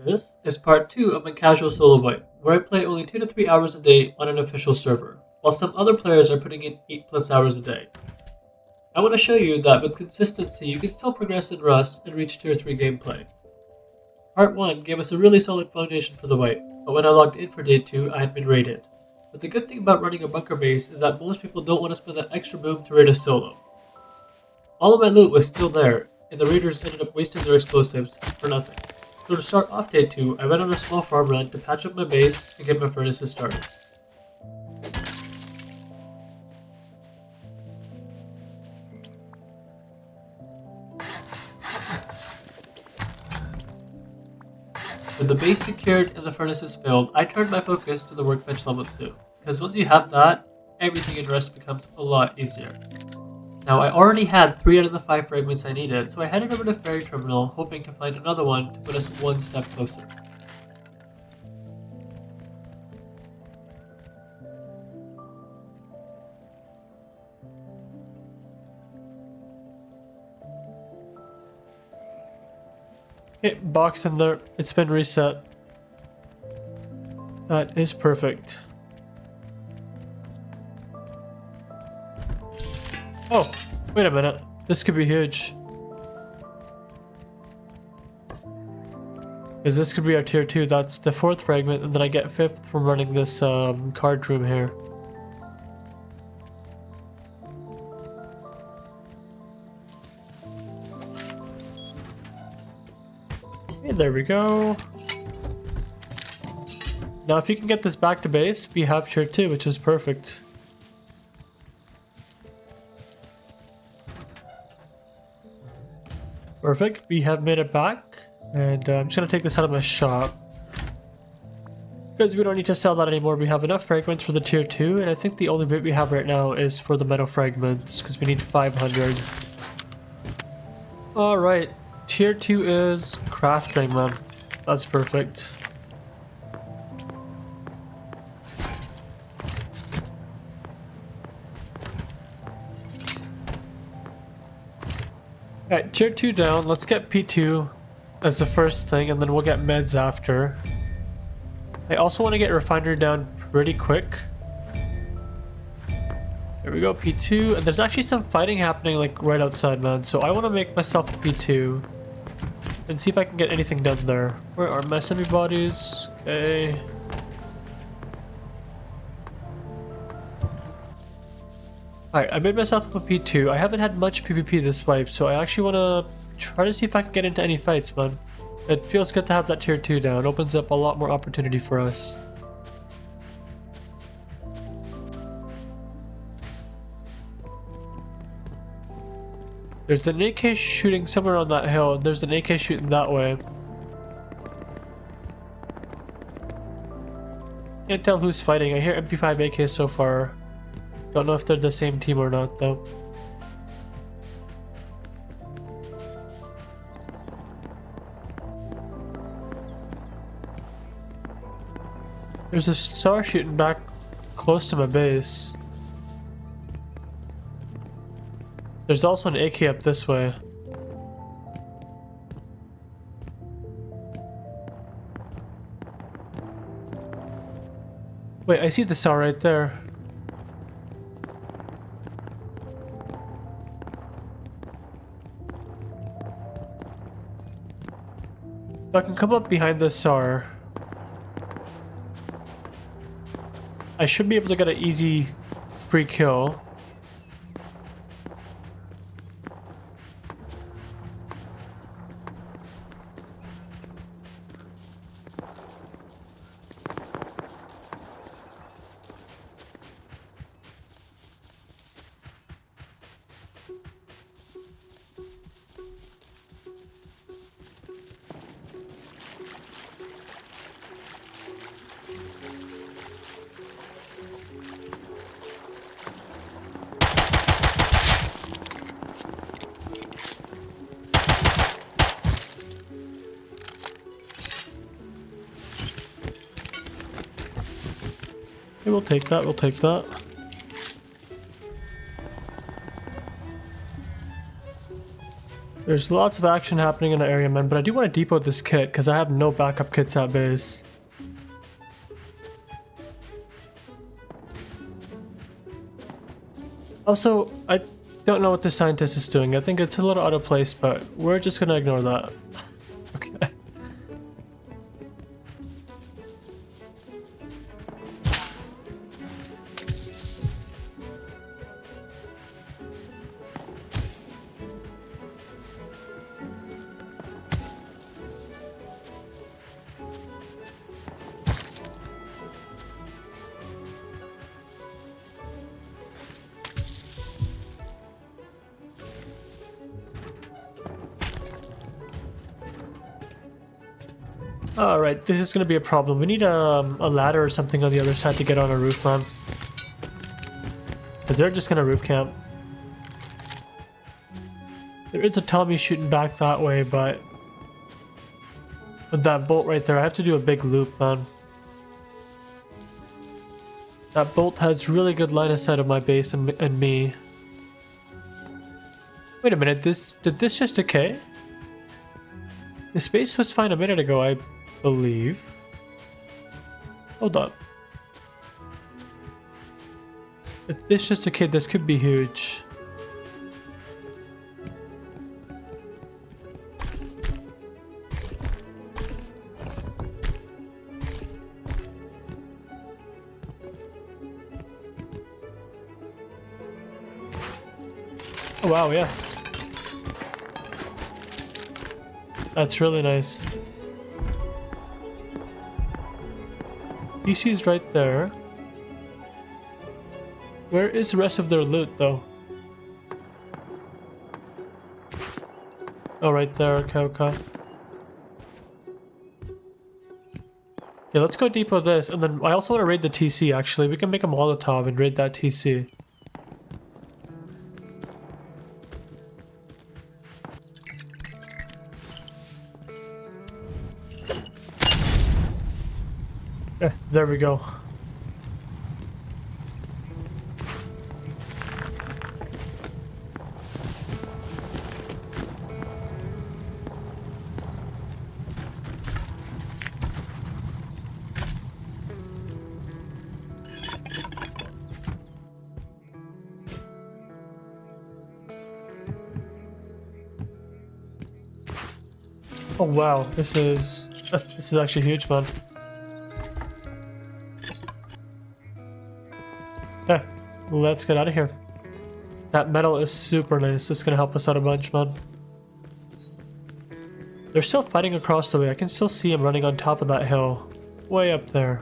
This is part 2 of my casual solo wipe, where I play only 2 to 3 hours a day on an official server, while some other players are putting in 8 plus hours a day. I want to show you that with consistency you can still progress in Rust and reach tier 3 gameplay. Part 1 gave us a really solid foundation for the wipe, but when I logged in for day 2 I had been raided. But the good thing about running a bunker base is that most people don't want to spend that extra boom to raid a solo. All of my loot was still there, and the raiders ended up wasting their explosives for nothing. So to start off day 2, I went on a small farm run to patch up my base and get my furnaces started. With the base secured and the furnaces filled, I turned my focus to the workbench level 2, because once you have that, everything in Rust becomes a lot easier. Now I already had 3 out of the 5 fragments I needed, so I headed over to Ferry Terminal hoping to find another one to put us one step closer. Okay, box in there. It's been reset. That is perfect. Oh, wait a minute. This could be huge. Because this could be our tier 2. That's the 4th fragment, and then I get 5th from running this card room here. And there we go. Now if you can get this back to base, we have tier 2, which is perfect. Perfect, we have made it back. And I'm just going to take this out of my shop. Because we don't need to sell that anymore, we have enough fragments for the tier 2. And I think the only bit we have right now is for the metal fragments, because we need 500. Alright, tier 2 is crafting, man. That's perfect. Alright, tier 2 down. Let's get P2 as the first thing, and then we'll get meds after. I also want to get refinery down pretty quick. There we go, P2. And there's actually some fighting happening like right outside, man. So I want to make myself a P2 and see if I can get anything done there. Where are my semi-bodies? Okay. Alright, I made myself a P2. I haven't had much PvP this wipe, so I actually want to try to see if I can get into any fights, man. It feels good to have that tier 2 down. It opens up a lot more opportunity for us. There's an AK shooting somewhere on that hill, and there's an AK shooting that way. Can't tell who's fighting. I hear MP5 AKs so far. Don't know if they're the same team or not, though. There's a star shooting back close to my base. There's also an AK up this way. Wait, I see the star right there. So I can come up behind the SAR. I should be able to get an easy free kill. Okay, we'll take that, we'll take that. There's lots of action happening in the area, man, but I do want to depot this kit because I have no backup kits at base. Also, I don't know what the scientist is doing. I think it's a little out of place, but we're just gonna ignore that. Okay. Alright, this is gonna be a problem. We need a ladder or something on the other side to get on a roof, man. Because they're just gonna roof camp. There is a Tommy shooting back that way, but with that bolt right there, I have to do a big loop, man. That bolt has really good line of sight of my base and me. Wait a minute, did this just decay? The space was fine a minute ago, I believe. Hold up. If this just decayed, this could be huge. Oh wow, yeah. That's really nice. PC's right there. Where is the rest of their loot, though? Oh, right there. Okay, okay. Yeah, let's go depot this, and then I also want to raid the TC, actually. We can make a Molotov and raid that TC. Yeah, there we go. Oh wow, this is actually huge, man. Yeah, let's get out of here. That metal is super nice. It's gonna help us out a bunch, man. They're still fighting across the way. I can still see them running on top of that hill. Way up there.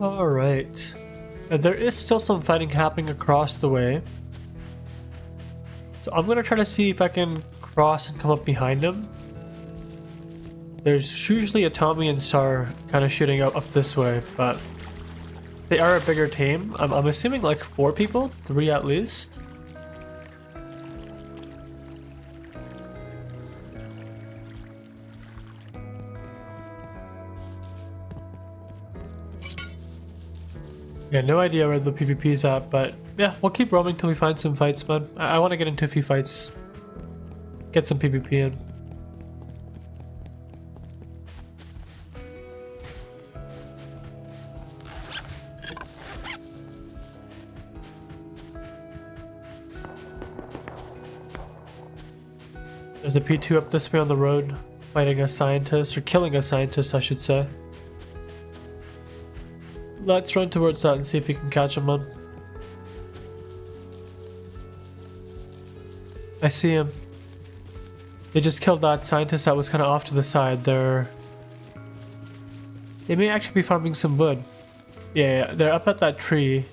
Alright. There is still some fighting happening across the way. So I'm gonna try to see if I can cross and come up behind them. There's usually a Tommy and Sar kind of shooting up this way, but they are a bigger team. I'm assuming like 4 people, 3 at least. Yeah, no idea where the PvP's at, but yeah, we'll keep roaming till we find some fights, man. I want to get into a few fights. Get some PvP in. There's a P2 up this way on the road, fighting a scientist, or killing a scientist, I should say. Let's run towards that and see if we can catch him, man. I see him. They just killed that scientist that was kind of off to the side. They may actually be farming some wood. Yeah, they're up at that tree.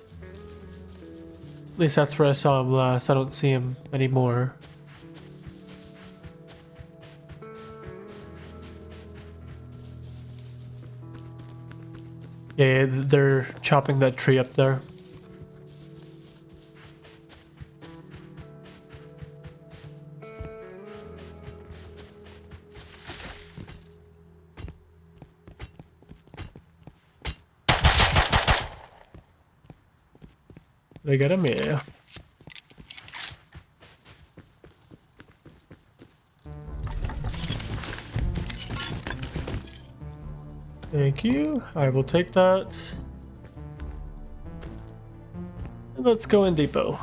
At least that's where I saw him last. I don't see him anymore. Yeah, they're chopping that tree up there. Did I get him? Yeah. Thank you. I will take that. And let's go in depot.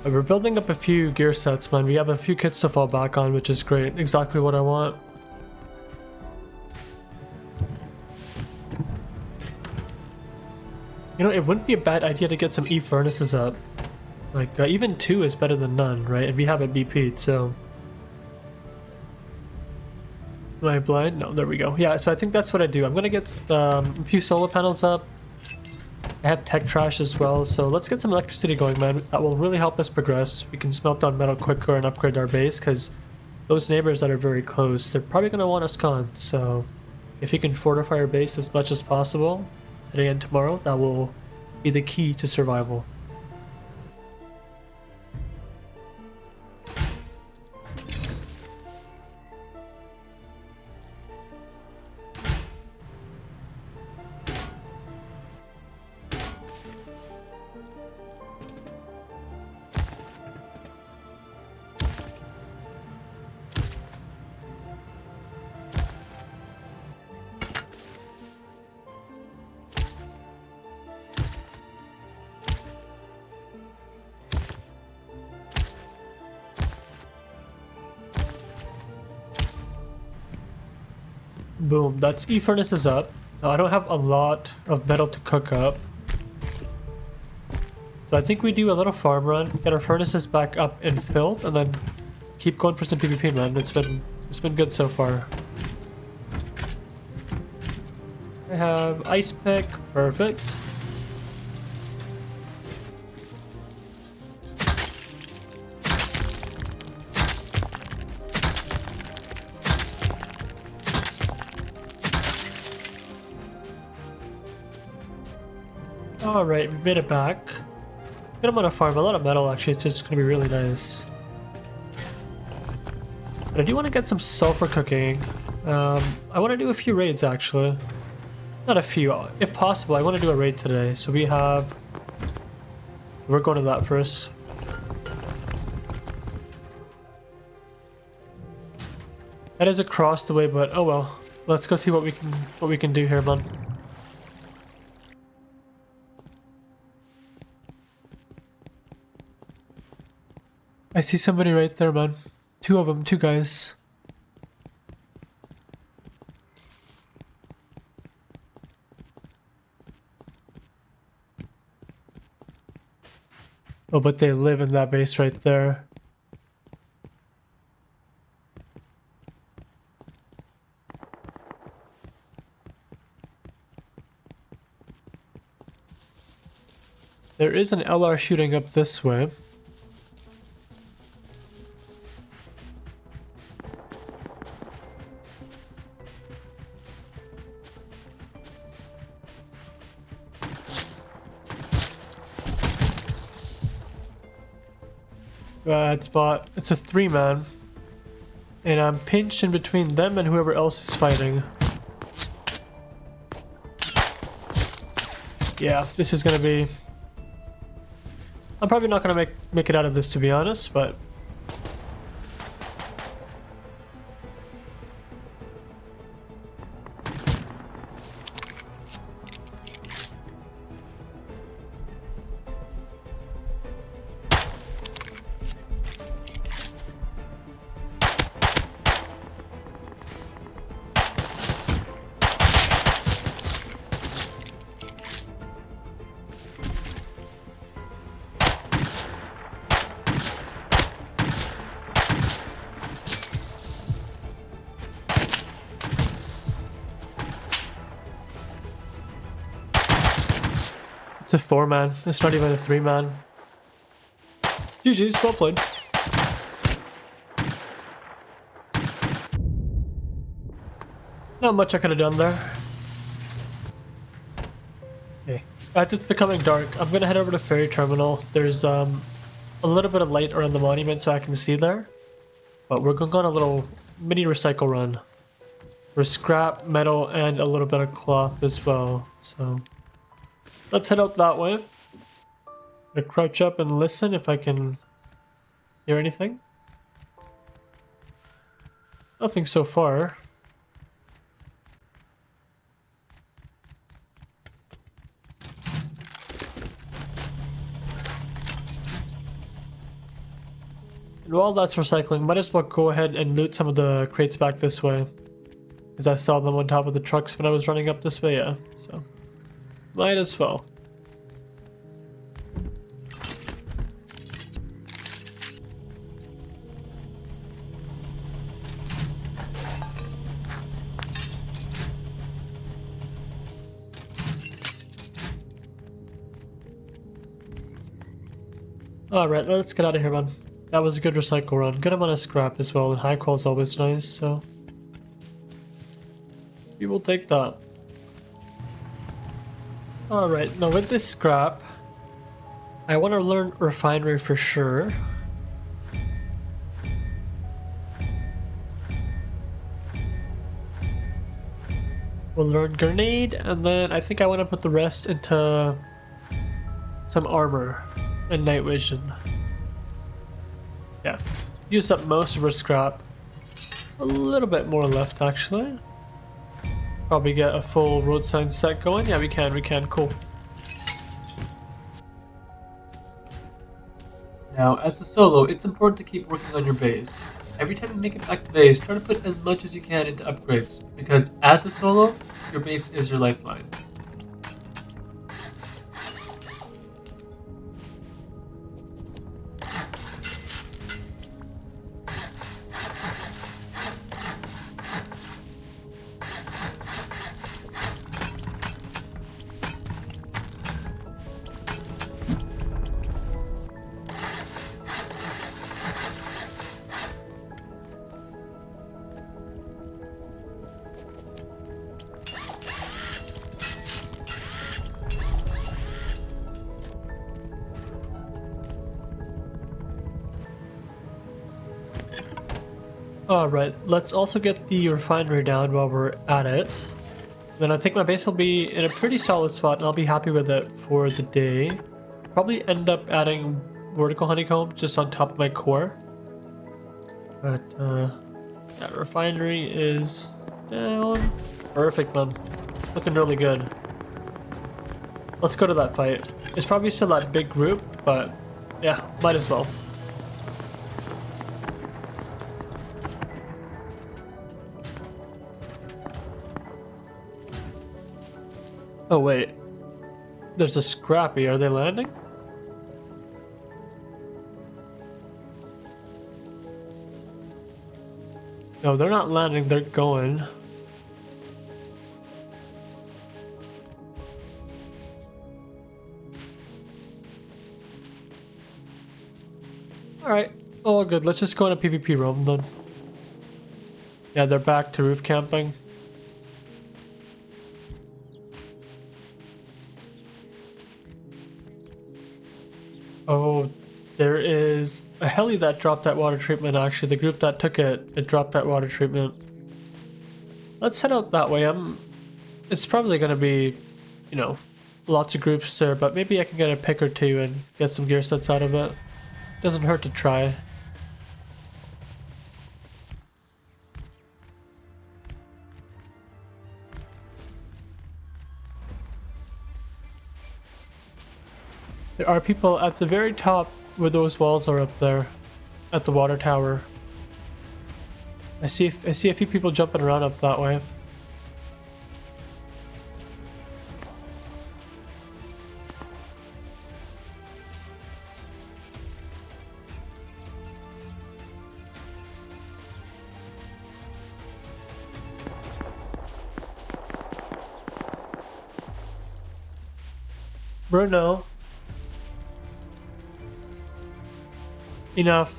We're building up a few gear sets, man. We have a few kits to fall back on, which is great. Exactly what I want. You know, it wouldn't be a bad idea to get some E-furnaces up. Like, even 2 is better than none, right? And we haven't BP'd, so... Am I blind? No, there we go. Yeah, so I think that's what I do. I'm gonna get a few solar panels up. I have tech trash as well, so let's get some electricity going, man. That will really help us progress. We can smelt down metal quicker and upgrade our base, because those neighbors that are very close, they're probably going to want us gone. So if we can fortify our base as much as possible today and tomorrow, that will be the key to survival. Boom, that's E-furnaces up. Now, I don't have a lot of metal to cook up. So I think we do a little farm run, get our furnaces back up and filled, and then keep going for some PvP, man. It's been good so far. I have ice pick, perfect. Alright, we made it back. Good amount of farm, a lot of metal actually, it's just gonna be really nice. But I do want to get some sulfur cooking. I want to do a few raids actually. Not a few, if possible, I want to do a raid today. So we're going to that first. That is across the way, but oh well. Let's go see what we can do here, man. I see somebody right there, man. Two of them, two guys. Oh, but they live in that base right there. There is an LR shooting up this way. Bad spot. It's a 3-man. And I'm pinched in between them and whoever else is fighting. Yeah, this is gonna be... I'm probably not gonna make it out of this, to be honest, but... It's a 4-man. It's not even a 3-man. GG's, well played. Not much I could have done there. Okay. As it's becoming dark, I'm gonna head over to Ferry Terminal. There's a little bit of light around the monument so I can see there. But we're going on a little mini recycle run. for scrap, metal, and a little bit of cloth as well. So let's head out that way. I'm gonna crouch up and listen if I can hear anything. Nothing so far. And while that's recycling, might as well go ahead and loot some of the crates back this way. Because I saw them on top of the trucks when I was running up this way, yeah. So, might as well. Alright, let's get out of here, man. That was a good recycle run. Good amount of scrap as well, and high qual is always nice, so we will take that. Alright, now with this scrap, I want to learn refinery for sure. We'll learn grenade, and then I think I want to put the rest into some armor and night vision. Yeah, used up most of our scrap. A little bit more left actually. Probably get a full road sign set going. Yeah, we can, cool. Now, as a solo, it's important to keep working on your base. Every time you make it back to base, try to put as much as you can into upgrades, because as a solo, your base is your lifeline. Alright, let's also get the refinery down while we're at it. Then I think my base will be in a pretty solid spot and I'll be happy with it for the day. Probably end up adding vertical honeycomb just on top of my core. But that refinery is down. Perfect, man. Looking really good. Let's go to that fight. It's probably still that big group, but yeah, might as well. Oh wait, there's a Scrappy. Are they landing? No, they're not landing, they're going. Alright, all good. Let's just go on a PvP roam then. Yeah, they're back to roof camping. Oh, there is a heli that dropped that water treatment actually. The group that took it, it dropped that water treatment. Let's head out that way. It's probably gonna be, you know, lots of groups there, but maybe I can get a pick or two and get some gear sets out of it. Doesn't hurt to try. There are people at the very top where those walls are up there, at the water tower. I see a few people jumping around up that way. Bruno. Enough.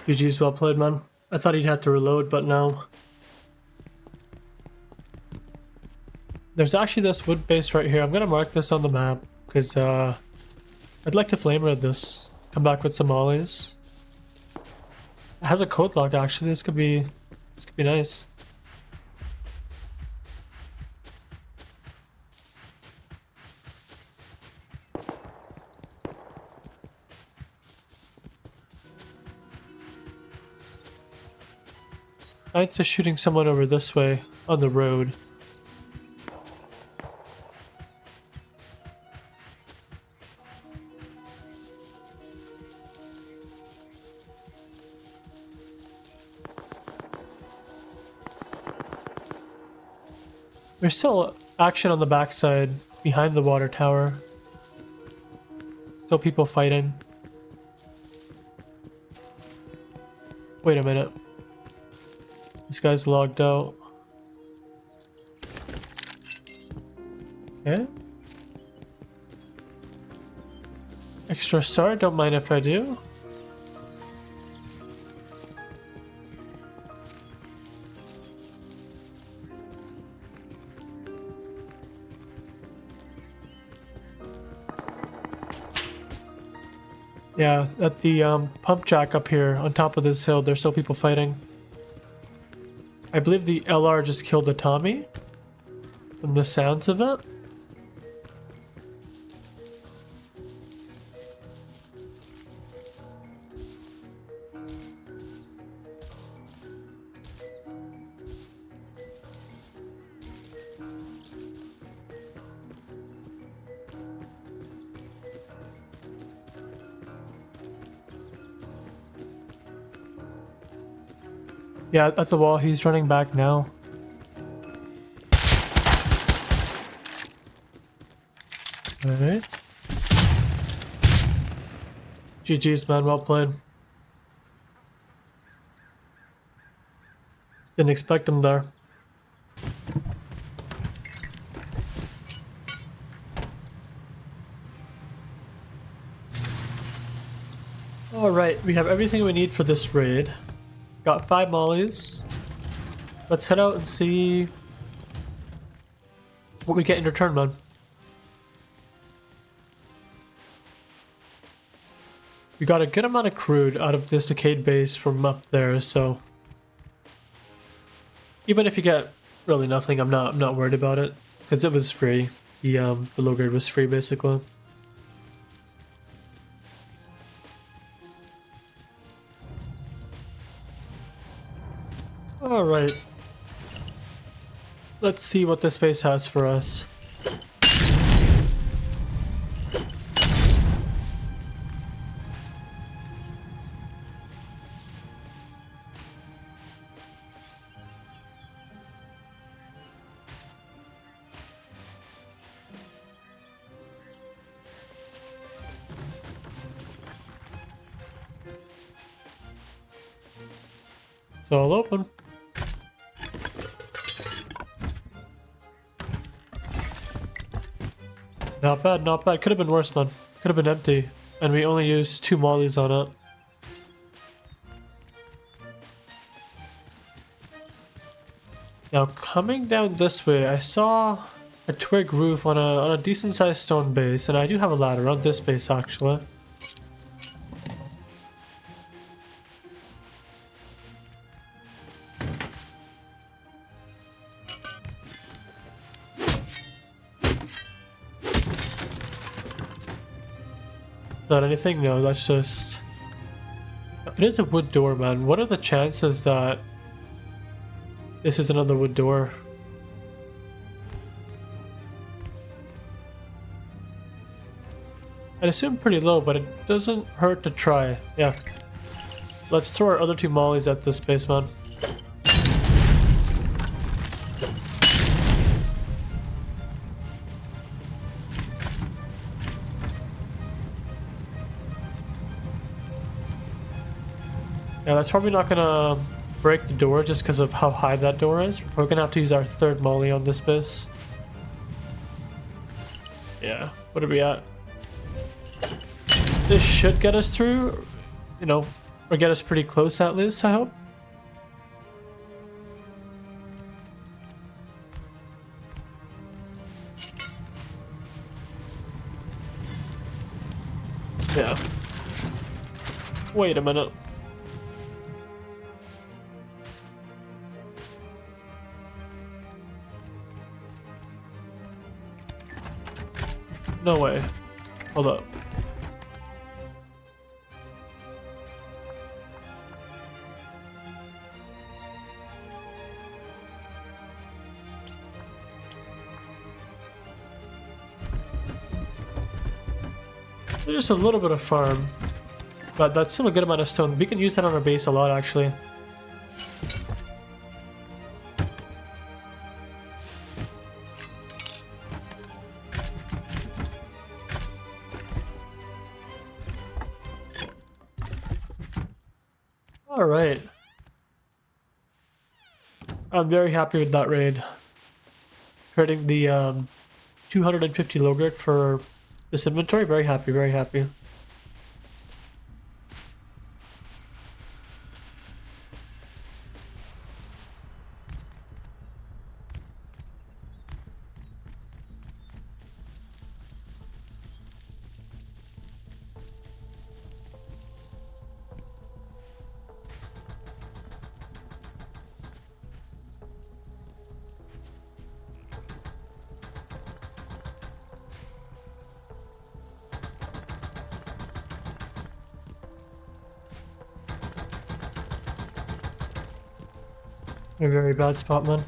GG's, well played, man. I thought he'd have to reload, but no. There's actually this wood base right here. I'm gonna mark this on the map because I'd like to flame raid this. Come back with some ollies. It has a code lock actually. This could be nice. Knights are shooting someone over this way on the road. There's still action on the backside behind the water tower. Still people fighting. Wait a minute. This guy's logged out. Okay. Extra star, don't mind if I do. Yeah, at the pump jack up here on top of this hill, there's still people fighting. I believe the LR just killed the Tommy, from the sounds of it. Yeah, at the wall, he's running back now. Alright. GG's, man, well played. Didn't expect him there. Alright, we have everything we need for this raid. Got 5 mollies. Let's head out and see what we get in return, man. We got a good amount of crude out of this Decayed base from up there, so even if you get really nothing, I'm not worried about it because it was free. The low grade was free basically. Alright. Let's see what this base has for us. It's all open. Not bad, not bad. Could have been worse, man. Could have been empty. And we only used 2 mollies on it. Now, coming down this way, I saw a twig roof on a decent sized stone base, and I do have a ladder on this base actually. Not anything? No, that's just... It is a wood door, man. What are the chances that this is another wood door? I'd assume pretty low, but it doesn't hurt to try. Yeah. Let's throw our other 2 mollies at this base, man. Yeah, that's probably not gonna break the door just because of how high that door is. We're gonna have to use our 3rd molly on this base. Yeah, what are we at? This should get us through, you know, Or get us pretty close at least, I hope. Yeah. Wait a minute. No way. Hold up. There's just a little bit of farm, but that's still a good amount of stone. We can use that on our base a lot, actually. Alright. I'm very happy with that raid. Trading the 250 Logric for this inventory, very happy, very happy. A very bad spot, man.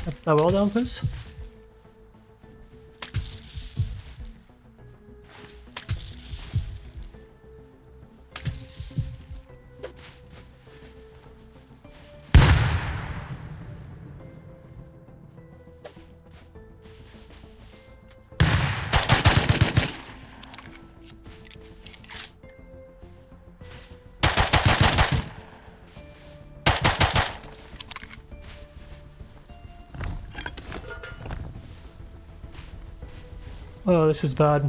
Get that wall down, please. Oh, this is bad.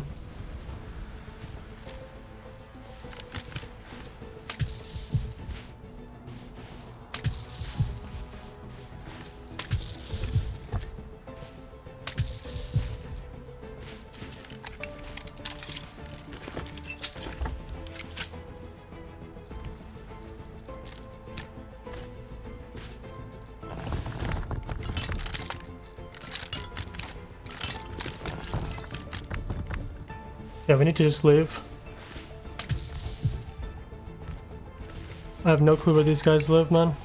Yeah, we need to just leave. I have no clue where these guys live, man.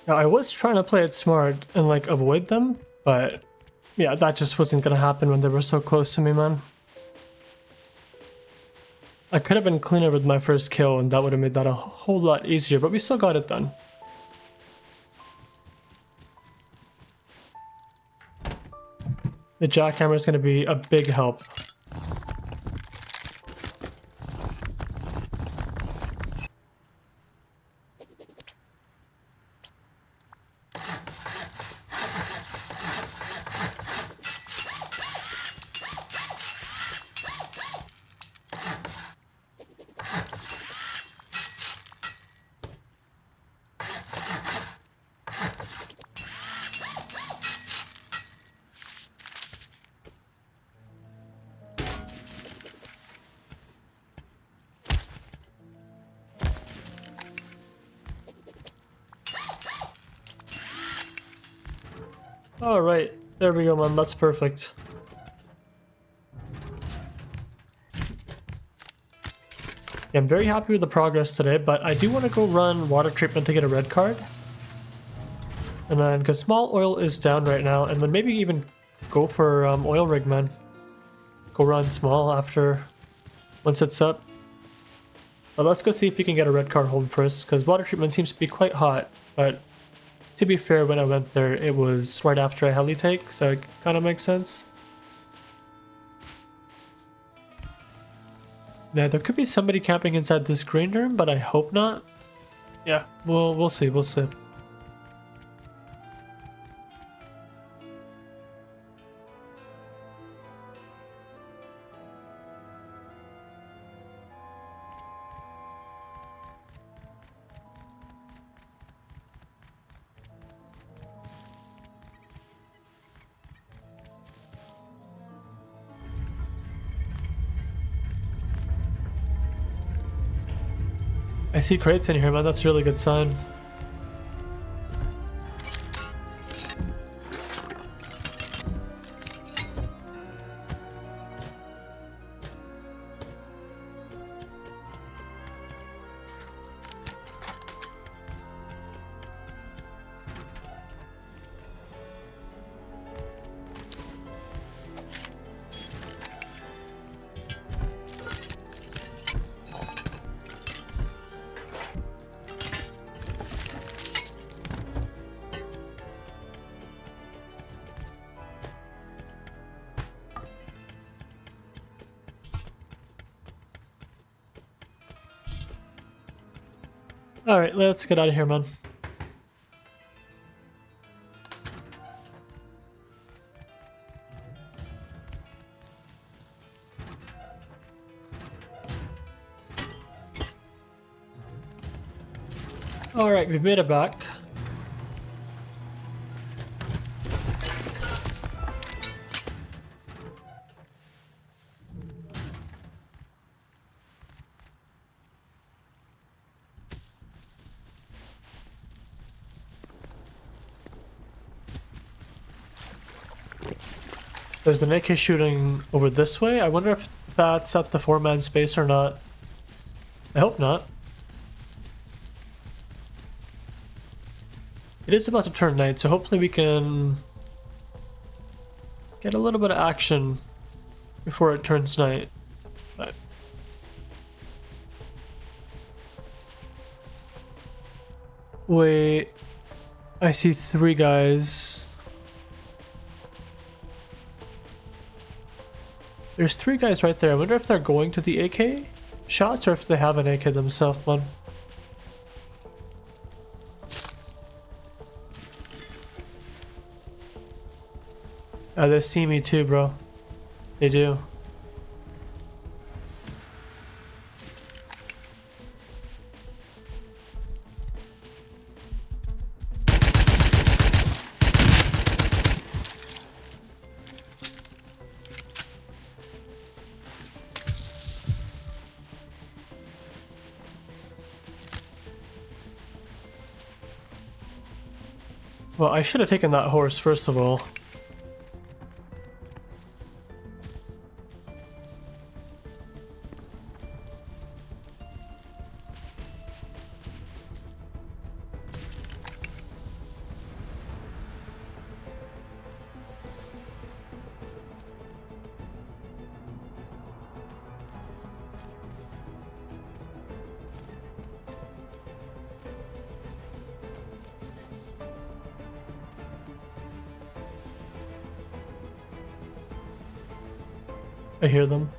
Now, I was trying to play it smart and like avoid them, but yeah, that just wasn't gonna happen when they were so close to me, man. I could have been cleaner with my first kill and that would have made that a whole lot easier, but we still got it done. The jackhammer is going to be a big help. Alright, there we go, man. That's perfect. Yeah, I'm very happy with the progress today, but I do want to go run water treatment to get a red card. And then, because small oil is down right now, and then maybe even go for oil rig, man. Go run small after, once it's up. But let's go see if we can get a red car home first, because water treatment seems to be quite hot. But to be fair, when I went there, it was right after a heli take, so it kind of makes sense. Now, there could be somebody camping inside this green room, but I hope not. Yeah, we'll see, we'll see. I see crates in here, man. That's a really good sign. Alright, let's get out of here, man. Alright, we've made it back. There's an AK shooting over this way. I wonder if that's at the 4-man space or not. I hope not. It is about to turn night, so hopefully we can get a little bit of action before it turns night. But wait, I see 3 guys. There's 3 guys right there. I wonder if they're going to the AK shots or if they have an AK themselves, man. They see me too, bro. They do. Well, I should have taken that horse first of all. I hear them.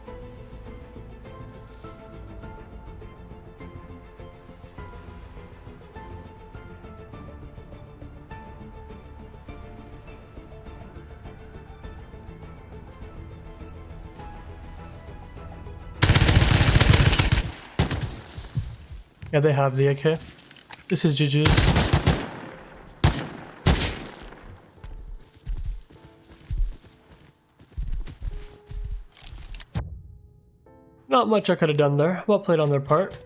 Yeah, they have the AK. This is GG's. Not much I could have done there. Well played on their part.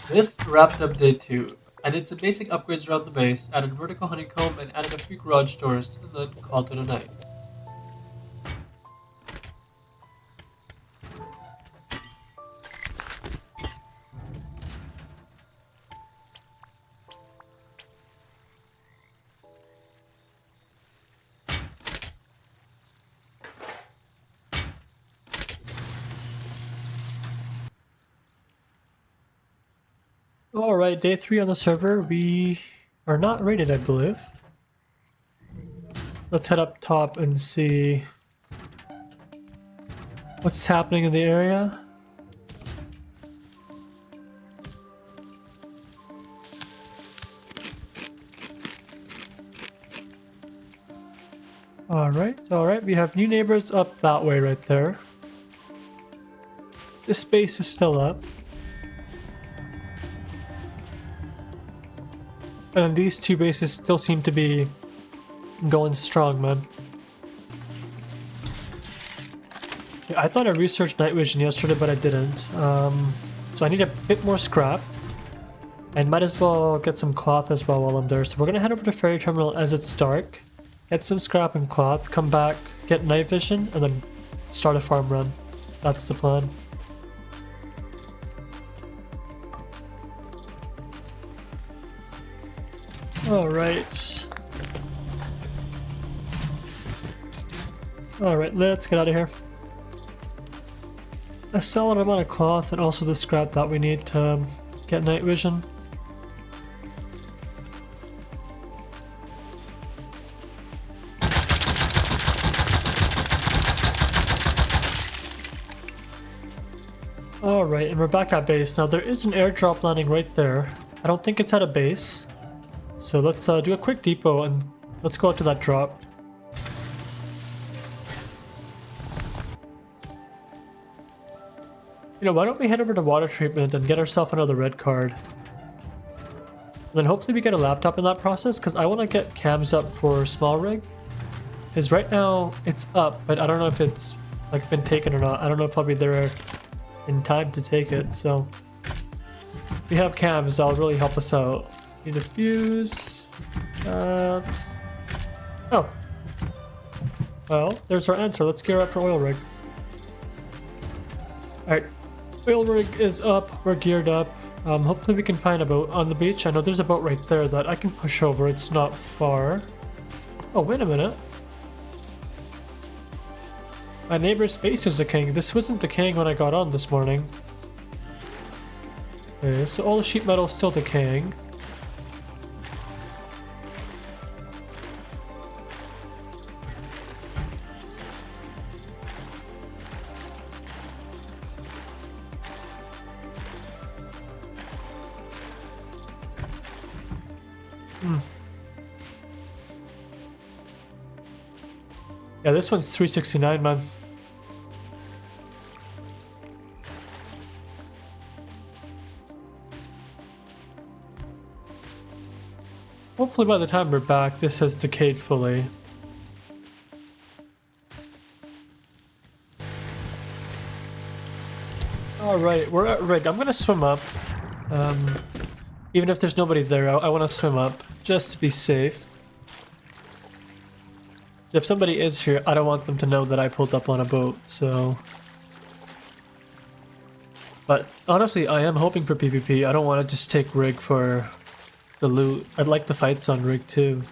This wrapped up day 2. I did some basic upgrades around the base, added vertical honeycomb, and added a few garage doors, and then called it a night. Alright, day 3 on the server. We are not rated, I believe. Let's head up top and see what's happening in the area. Alright, we have new neighbors up that way right there. This base is still up. And these two bases still seem to be going strong, man. Yeah, I thought I researched night vision yesterday, but I didn't. So I need a bit more scrap. And might as well get some cloth as well while I'm there. So we're gonna head over to Ferry Terminal as it's dark. Get some scrap and cloth, come back, get night vision, and then start a farm run. That's the plan. Alright. Alright, let's get out of here. A solid amount of cloth and also the scrap that we need to get night vision. Alright, and we're back at base. Now there is an airdrop landing right there. I don't think it's at a base. So let's do a quick depot and let's go out to that drop. You know, why don't we head over to water treatment and get ourselves another red card? And then hopefully we get a laptop in that process, because I want to get cams up for small rig. Because right now it's up, but I don't know if it's like been taken or not. I don't know if I'll be there in time to take it, so if we have cams, that'll really help us out. Need a fuse. Oh. Well, there's our answer. Let's gear up for oil rig. Alright. Oil rig is up. We're geared up. Hopefully we can find a boat on the beach. I know there's a boat right there that I can push over. It's not far. Oh, wait a minute. My neighbor's space is decaying. This wasn't decaying when I got on this morning. Okay, so all the sheet metal is still decaying. Yeah, this one's 369, man. Hopefully by the time we're back, this has decayed fully. Alright, we're at rig. I'm gonna swim up. Even if there's nobody there, I want to swim up, just to be safe. If somebody is here, I don't want them to know that I pulled up on a boat, so... But honestly, I am hoping for PvP. I don't want to just take rig for the loot. I'd like the fights on rig too.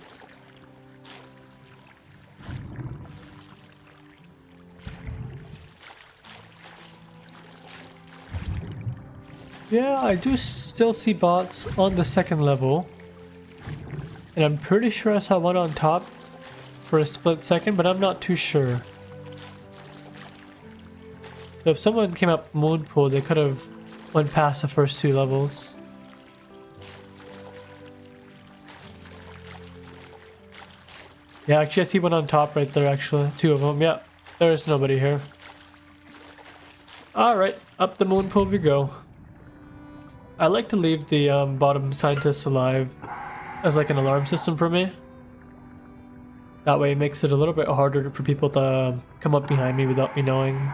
Yeah, I do still see bots on the second level. And I'm pretty sure I saw one on top for a split second, but I'm not too sure. So if someone came up Moonpool, they could have went past the first two levels. Yeah, actually I see one on top right there actually. Two of them, yeah. There's nobody here. Alright, up the Moonpool we go. I like to leave the bottom scientists alive as like an alarm system for me. That way it makes it a little bit harder for people to come up behind me without me knowing.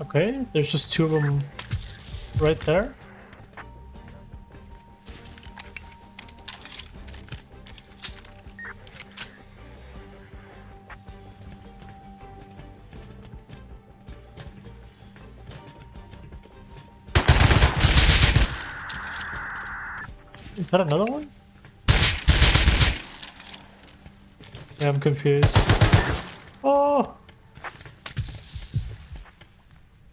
Okay, there's just two of them right there. Is that another one? Yeah, I'm confused. Oh!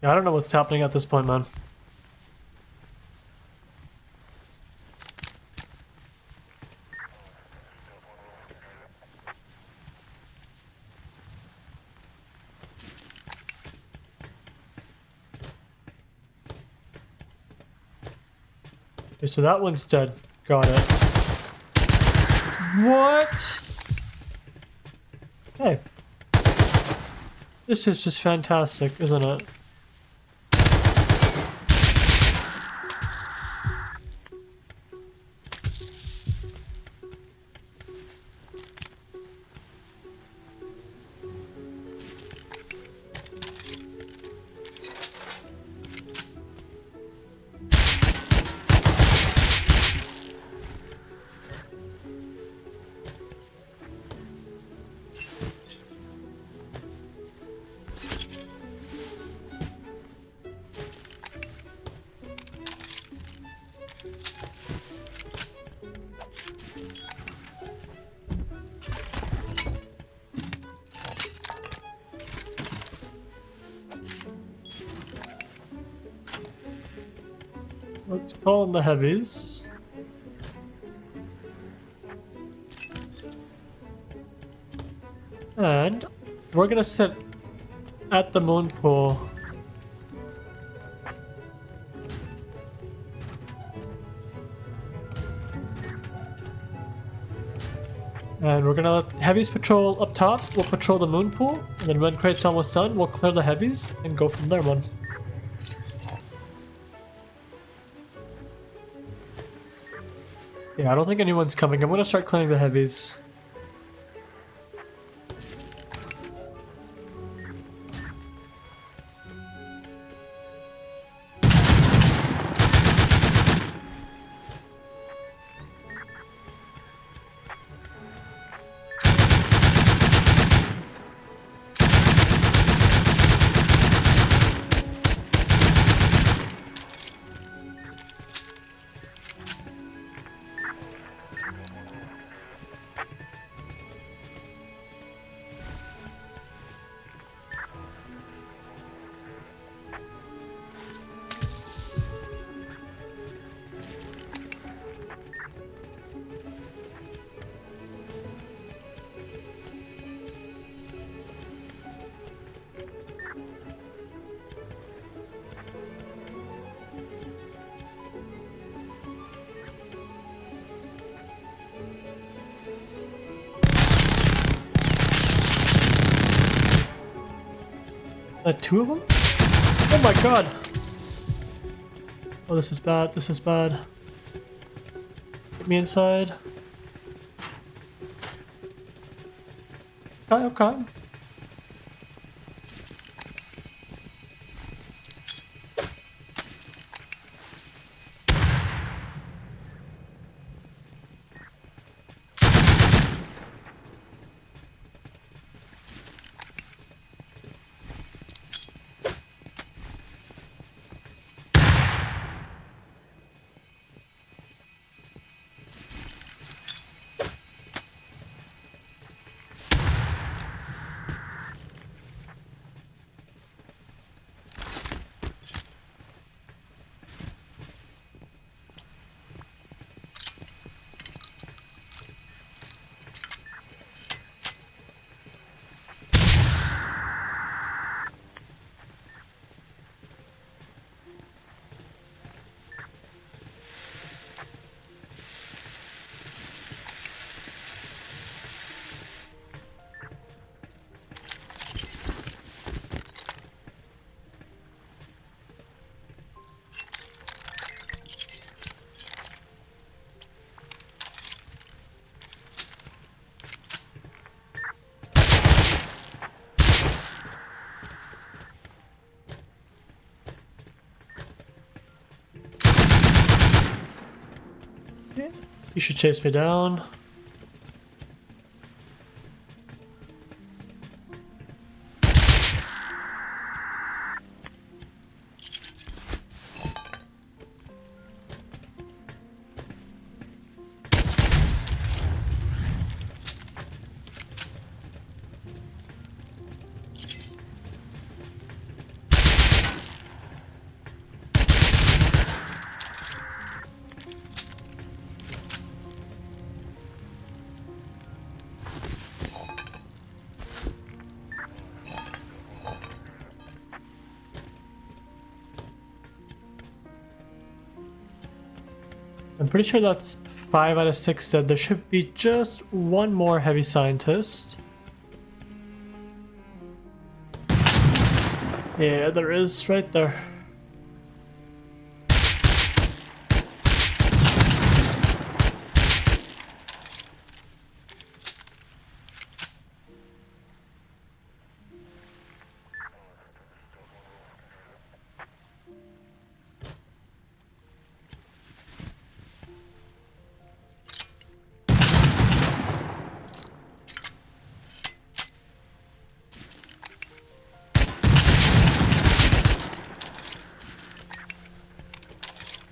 Yeah, I don't know what's happening at this point, man. Okay, so that one's dead. Got it. What? Hey. This is just fantastic, isn't it? Let's call in the heavies. And we're gonna sit at the moon pool. And we're gonna let heavies patrol up top. We'll patrol the moon pool. And then when crate's almost done, we'll clear the heavies and go from there, man. Yeah, I don't think anyone's coming. I'm gonna start clearing the heavies. Two of them? Oh my god! Oh, this is bad. This is bad. Get me inside. Okay, okay. You should chase me down. I'm pretty sure that's 5 out of 6 dead. There should be just one more heavy scientist. Yeah, there is right there.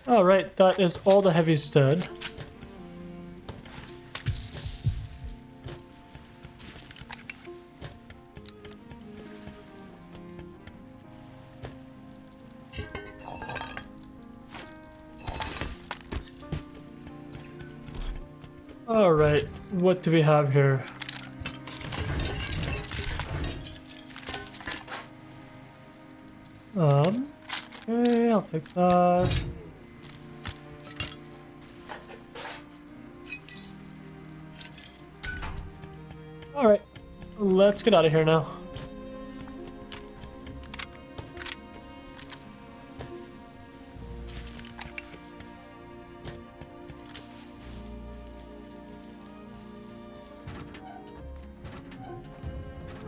Alright, that is all the heavies dead. Alright, what do we have here? Okay, I'll take that. Alright, let's get out of here now.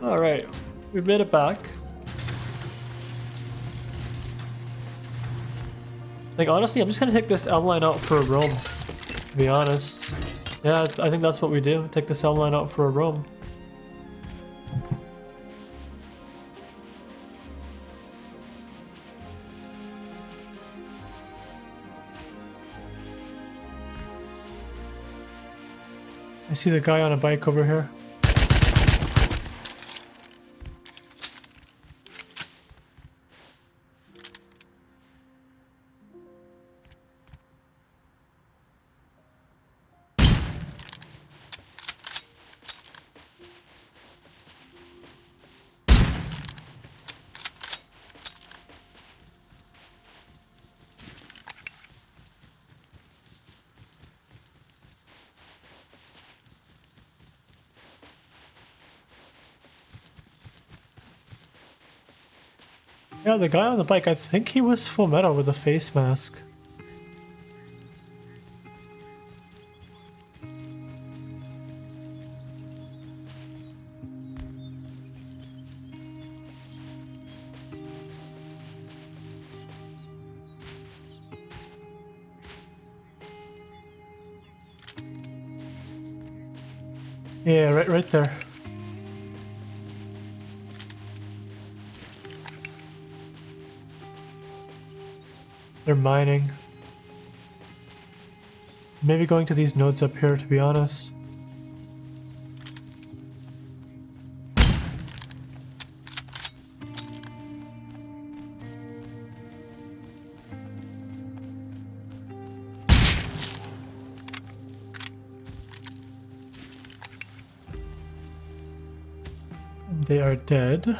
Alright, we made it back. Like, honestly, I'm just gonna take this L line out for a roam, to be honest. Yeah, I think that's what we do. Take this L line out for a roam. I see the guy on a bike over here. Yeah, the guy on the bike, I think he was full metal with a face mask. Yeah, right there. They're mining. Maybe going to these nodes up here, to be honest. They are dead.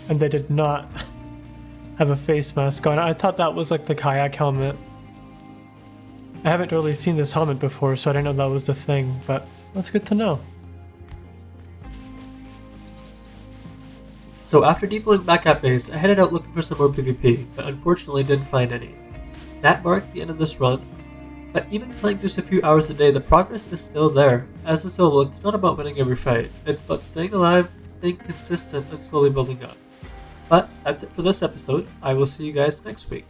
and they did not have a face mask on. I thought that was like the kayak helmet. I haven't really seen this helmet before, so I didn't know that was the thing, but that's good to know. So after deploying back at base, I headed out looking for some more PvP, but unfortunately didn't find any. That marked the end of this run, but even playing just a few hours a day, the progress is still there. As a solo, it's not about winning every fight, it's about staying alive, staying consistent, and slowly building up. But that's it for this episode. I will see you guys next week.